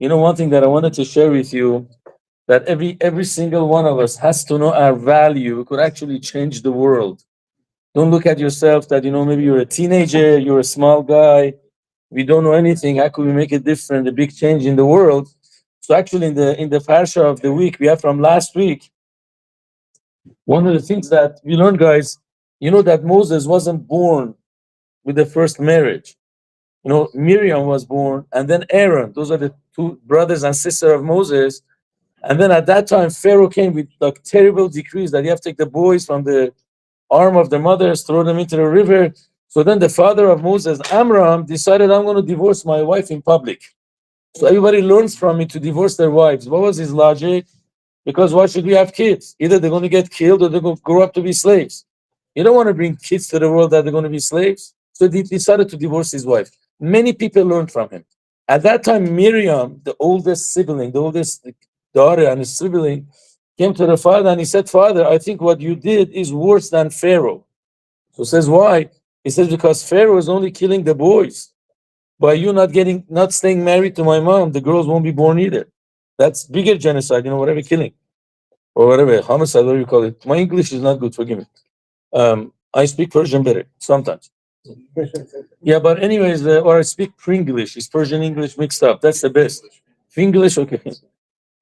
One thing that I wanted to share with you, that every single one of us has to know our value. We could actually change the world. Don't look at yourself that maybe you're a teenager, you're a small guy, we don't know anything. How could we make a difference, a big change in the world? So actually, in the parsha of the week we have from last week, one of the things that we learned, guys, that Moses wasn't born with the first marriage. Miriam was born, and then Aaron. Those are the two brothers and sister of Moses. And then at that time, Pharaoh came with like terrible decrees that you have to take the boys from the arm of the mothers, throw them into the river. So then the father of Moses, Amram, decided, I'm going to divorce my wife in public. So everybody learns from it to divorce their wives. What was his logic? Because why should we have kids? Either they're going to get killed or they're going to grow up to be slaves. You don't want to bring kids to the world that they're going to be slaves. So he decided to divorce his wife. Many people learned from him. At that time, Miriam, the oldest sibling, the oldest daughter and his sibling, came to the father and he said, Father, I think what you did is worse than Pharaoh. So says, why? He says, because Pharaoh is only killing the boys. By you not staying married to my mom, the girls won't be born either. That's bigger genocide, whatever killing or whatever, homicide, whatever you call it. My English is not good, forgive me. I speak Persian better sometimes. Yeah, but anyways, or I speak Pringlish. It's Persian English mixed up. That's the best. English, okay.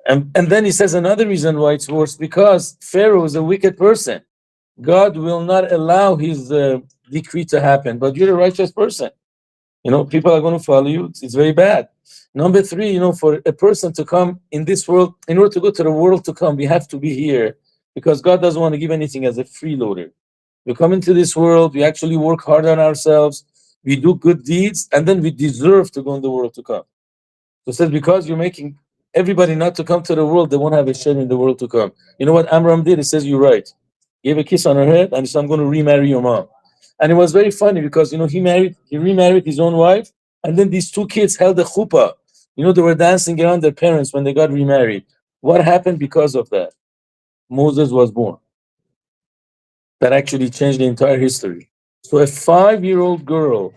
And then he says another reason why it's worse, because Pharaoh is a wicked person. God will not allow his decree to happen, but you're a righteous person. People are going to follow you. It's very bad. Number three, for a person to come in this world, in order to go to the world to come, we have to be here because God doesn't want to give anything as a freeloader. We come into this world, we actually work hard on ourselves, we do good deeds, and then we deserve to go in the world to come. So it says, because you're making everybody not to come to the world, they won't have a share in the world to come. You know what Amram did? He says, you're right. He gave a kiss on her head and he said, I'm going to remarry your mom. And it was very funny because, he remarried his own wife. And then these two kids held a chuppah. They were dancing around their parents when they got remarried. What happened because of that? Moses was born. That actually changed the entire history. So a 5-year-old girl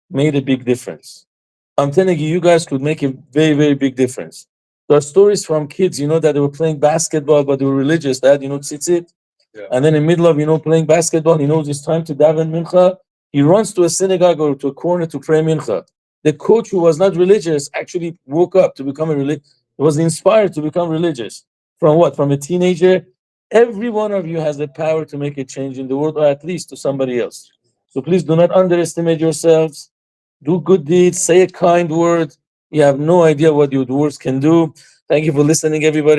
made a big difference. I'm telling you, you guys could make a very, very big difference. There are stories from kids, that they were playing basketball, but they were religious. That, tzitzit. Yeah. And then in the middle of, playing basketball, he knows it's time to daven mincha. He runs to a synagogue or to a corner to pray mincha. The coach, who was not religious, actually woke up to become was inspired to become religious. From what? From a teenager. Every one of you has the power to make a change in the world, or at least to somebody else. So please do not underestimate yourselves. Do good deeds, say a kind word. You have no idea what your words can do. Thank you for listening, everybody.